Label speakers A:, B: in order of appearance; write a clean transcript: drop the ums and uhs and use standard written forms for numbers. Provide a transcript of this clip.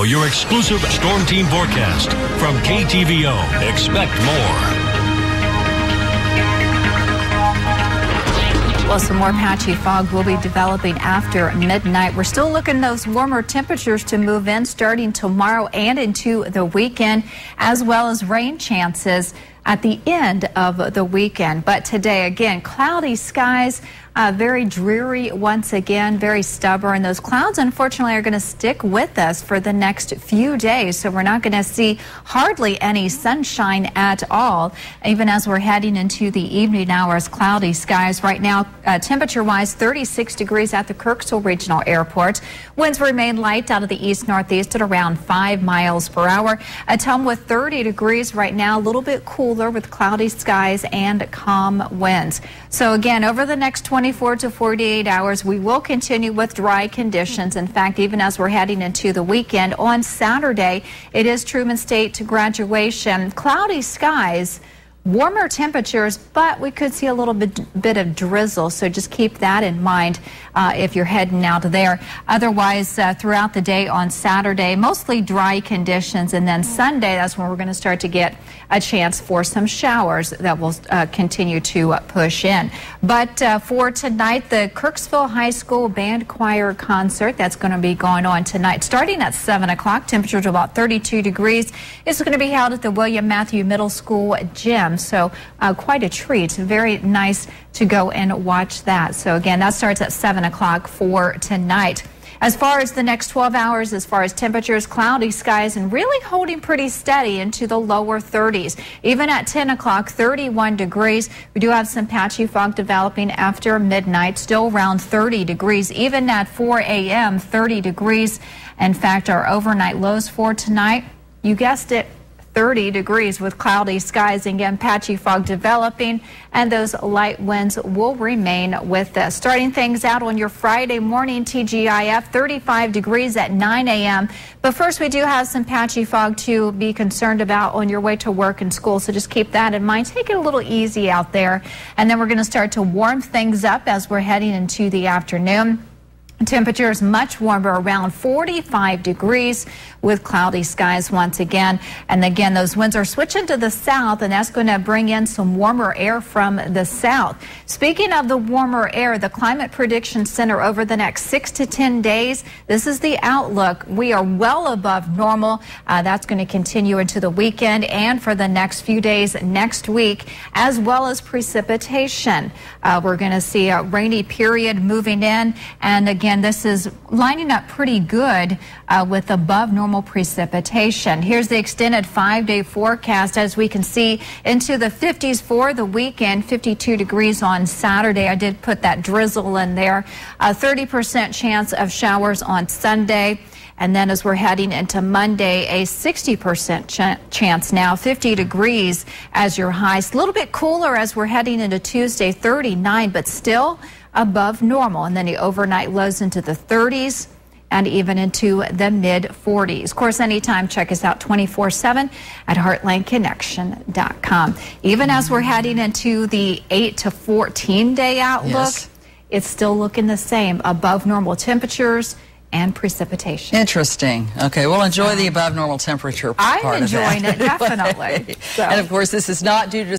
A: Now, your exclusive Storm Team forecast from KTVO. Expect more.
B: Well, some more patchy fog will be developing after midnight. We're still looking at those warmer temperatures to move in starting tomorrow and into the weekend, as well as rain chances at the end of the weekend. But today, again, cloudy skies, very dreary once again, very stubborn. Those clouds, unfortunately, are going to stick with us for the next few days. So we're not going to see hardly any sunshine at all, even as we're heading into the evening hours. Cloudy skies right now, temperature-wise, 36 degrees at the Kirksville Regional Airport. Winds remain light out of the east-northeast at around 5 miles per hour. Tacoma with 30 degrees right now, a little bit cooler with cloudy skies and calm winds. So again, over the next 24 to 48 hours, we will continue with dry conditions. In fact, even as we're heading into the weekend, on Saturday, it is Truman State graduation. Cloudy skies, warmer temperatures, but we could see a little bit of drizzle, so just keep that in mind if you're heading out there. Otherwise, throughout the day on Saturday, mostly dry conditions, and then Sunday, that's when we're going to start to get a chance for some showers that will continue to push in. But for tonight, the Kirksville High School Band Choir concert, that's going to be going on tonight, starting at 7 o'clock. Temperatures about 32 degrees. It's going to be held at the William Matthew Middle School gym. So quite a treat. Very nice to go and watch that. So again, that starts at 7 o'clock for tonight. As far as the next 12 hours, as far as temperatures, cloudy skies and really holding pretty steady into the lower 30s. Even at 10 o'clock, 31 degrees. We do have some patchy fog developing after midnight, still around 30 degrees. Even at 4 a.m., 30 degrees. In fact, our overnight lows for tonight, you guessed it, 30 degrees with cloudy skies. Again, patchy fog developing, and those light winds will remain with us. Starting things out on your Friday morning, TGIF, 35 degrees at 9 a.m. But first, we do have some patchy fog to be concerned about on your way to work and school, so just keep that in mind. Take it a little easy out there, and then we're going to start to warm things up as we're heading into the afternoon. Temperatures much warmer, around 45 degrees with cloudy skies once again. And again, those winds are switching to the south, and that's going to bring in some warmer air from the south. Speaking of the warmer air, the Climate Prediction Center over the next 6 to 10 days, this is the outlook. We are well above normal. That's going to continue into the weekend and for the next few days next week, as well as precipitation. We're going to see a rainy period moving in, and again, this is lining up pretty good with above normal precipitation. Here's the extended 5-day forecast. As we can see, into the 50s for the weekend, 52 degrees on Saturday. I did put that drizzle in there. 30% chance of showers on Sunday. And then as we're heading into Monday, a 60% chance now, 50 degrees as your highs. A little bit cooler as we're heading into Tuesday, 39, but still above normal. And then the overnight lows into the 30s and even into the mid-40s. Of course, anytime, check us out 24/7 at heartlandconnection.com. Even as we're heading into the 8 to 14 day outlook, yes, it's still looking the same, above normal temperatures and precipitation.
C: Interesting. Okay, well, enjoy the above normal temperature part
B: I'm enjoying
C: of that.
B: it, definitely.
C: And of course, this is not due to